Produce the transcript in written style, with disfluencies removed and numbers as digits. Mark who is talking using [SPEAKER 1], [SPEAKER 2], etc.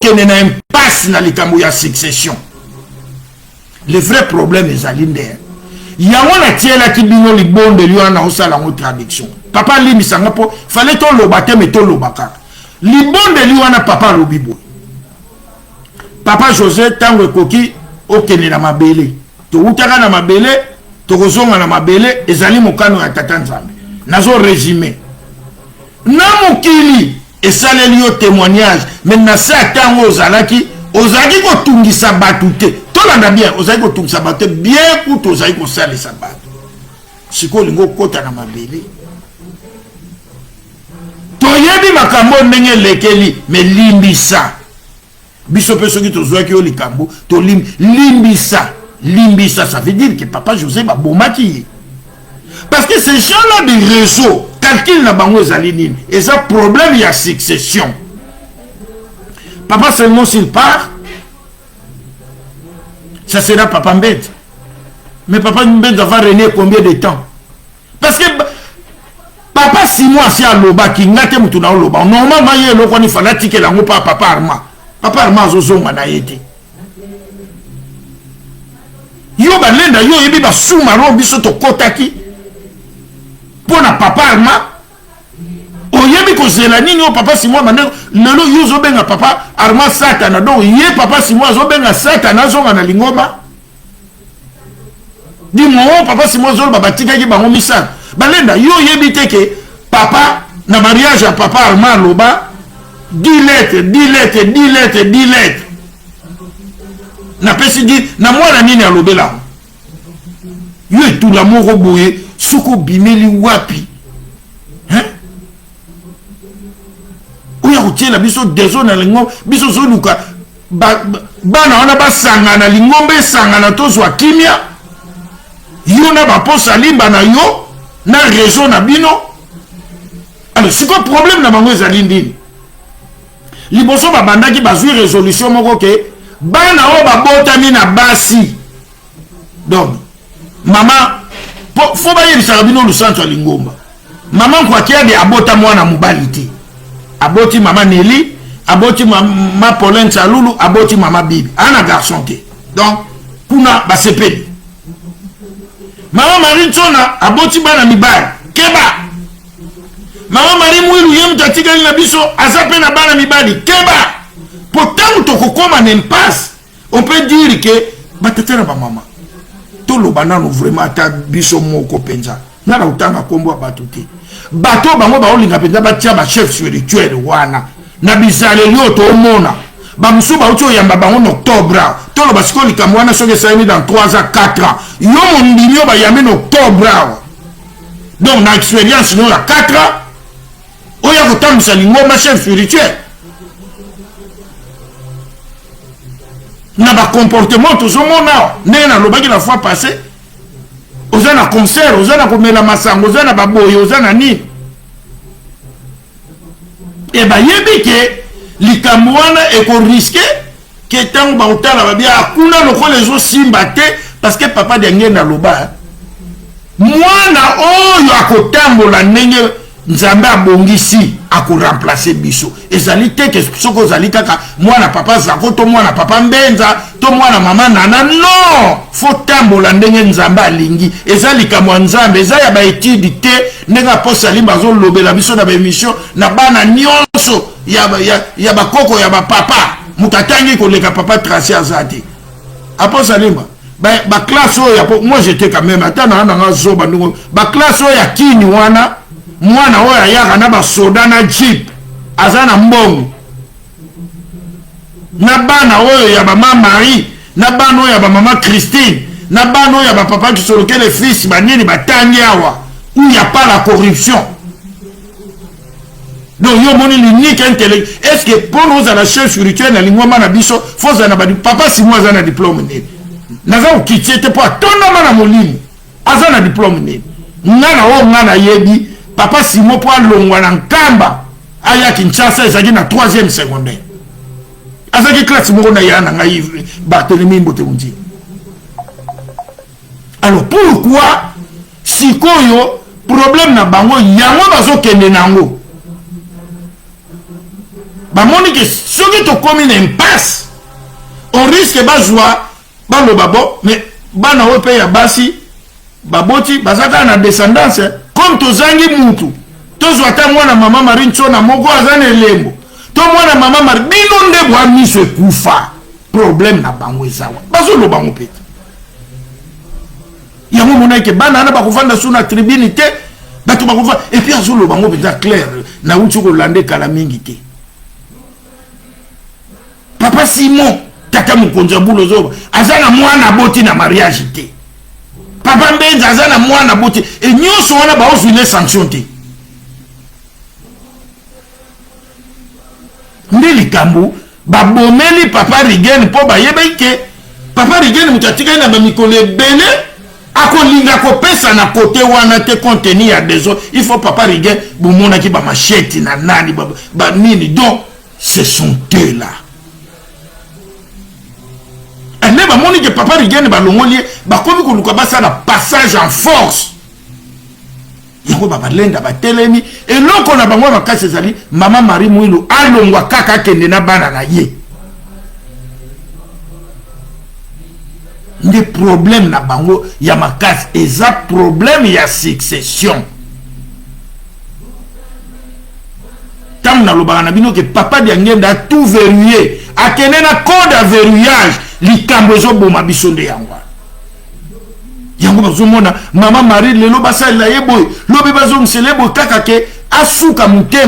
[SPEAKER 1] kene na impasse na likambo ya succession. Le vrai problème est alinde. Yango na tiela ki bino libonde liwa na osala ngo traduction. Papa limisanga po fallait to lobate mais to lobaka. Libonde liwa na papa lobibo. Papa José tango ekoki okene na mabele. To utaka na mabele, to kozonga na mabele ezali mokano ya tata Nzambe. Nazo résumé. Na mokili esaleli yo témoignage mais na sa tango ozalaki ozaki ko tungisa batute. Tolanda bien ozaki ko tungisa batute bien ou tozaki ko salisa batu. Siko lingo kota na mabele. Toyebi makambo ndenge lekeli mais limbisa. Biso peso ki tozwaki yo likambo to limbisa. Limbisa, ça veut dire que papa José va bomaki. Parce que ces gens-là du réseau, calcul na bango ezalini, et ça problème il y a succession. Papa seulement s'il part, ça sera papa Mbed. Mais papa Mbed va régner combien de temps? Parce que papa 6 mois si à loba qui ngate mutu na loba. Normalement il y a le qu'on fanatique la ngopa papa Arma. Papa Arma zozo manayete. Yo ba lenda yo yebi ba soumaro biso to kotaki pona papa Arma o yebi ko zela nini o papa Simon mande lelo yo zo benga papa Arma Satana donc ye papa Simon zo benga Satana zo na lingoma di mo papa Simon zo ba batika ki bango misa ba lenda yo yebi teke papa na mariage à papa Arma loba 10 lettres na pesi di na mwana nini alobela yo etu la moko boye suko bimeli wapi hein oya kotiela biso deso na lingo biso zoluka bana wana basangana lingombe esangana tozwa kimia yo na baposa limba na yo na réseau na bino. Alors c'est quoi problème na bango ezali ndini liboso babandaki bazwi résolution moko ke bana o babotami na basi donc mama faut ba yebisa bino lu centre lingomba mama kwa kiade abota mwana mobali te aboti mama Nelly aboti mama Pauline Salulu aboti mama Bibi ana garçon te donc kuna basepeli mama Marie Tsona aboti bana mibali keba mama Marie Mwilu yem tatika na biso azape na bana mibali keba. Pourtant, tokokoma n'impasse. On peut dire que batatera ba mama. To lo banano vraiment ta biso moko penza. Na utanga kombo batuti. Bato bango ba olinga penza ba tia ba chef spirituel wana. Na bizale lyoto omona. Ba musuba uto yamba bango en octobre. To lo basiko likamwana soke saini dans 3 à 4 ans. Yo mon binyo ba yamé en octobre. Donc na expérience no la 4 ans. Oya kotambisa lingoma chef spirituel. Na ba comportement tout ce monde né na lobaki la fois passée ozana concert ozana komela masango ozana baboyo ozana ni e ba yebike likamwana e ko risquer que tant ba utala ba bia akuna loko les os simbate parce que papa de ngenda loba mwana oyo akotambola ndenge Nzambe abongisi ako remplacer biso ezali te ke soko zali kaka mwana papa zako to mwana papa Mbenza to mwana mama Nana non faut tambola ndenge Nzambe alingi ezali kama Nzambe eza ya ba étude te ndenge aposa limba zo lobela biso na ba émission na bana nyonso ya ba koko ya ba papa mutatangi ko leka papa tracé azati aposa limba ba classe oya moi j'étais quand même atana na zo bandungo ba classe oya kini wana mwana oya yaka na ba soda na jeep azana mbongo na bana oyo ya ba mama Marie na bana oyo ya ba mama Christine na bana oyo ya ba papa qui sont les fils banini batangi awa où il y a pas la corruption donc yo moni l'unique intellect est-ce que pour nous à la chef spirituelle na lingoma na biso faut na ba papa si moi azana diplôme ni naza ukitiete po tonda mana molimo azana diplôme ni ngana o ngana yebi papa Simon po alongwa na nkamba aya Kinshasa ezaki na 3e secondaire azaki classe moko na yana ngai Barthélemy Mbote Mundi. Alors pourquoi sikoyo problème na bango yango bazokende nango bamoni ke soki tokomi na impasse on risque bazwa baloba bo mais bana oyo mpe ya basi baboti bazaka na descendance comme tozangi mutu tozwa ta mwana mama Marie Ntsona moko aza na elembo to mwana mama Marie bino nde bwa miso ekufa problème na bango ezawa bazoloba bango pete yango mona ke bana na bakufanda suna tribune te bato bakufa et puis azoloba bango pete clair na uti kolande kala mingi te papa Simon tata mukonza bulo zoba azana mwana boti na mariage te papa Mbenza azana mwana boti et nyonso wana baozwile sanction te nde likambo babomeli papa Rigen po bayebe ke papa Rigen mutatika na bamikolo ebele akolinga kopesa na kote wana te contenu ya des autres il faut papa Rigen bomona ki ba machette na nani ba nini donc ce sont eux là ane ba moni ke papa Rigen ba longoli ba komi ko luka basa na passage en force yango baba lenda ba telemi eloko na bango makasi ezali mama Marie Mwilu alongwa kaka kende na bana na ye nde problème na bango ya makasi eza problème ya succession tam na lobaka na bino ke papa Diangenda tout verrouillé akende na code à verrouillage likambo ezoboma biso nde yango yango bazomona mama Marie lelo basalela ye boye lobi bazomsele boye kaka ke asuka mutema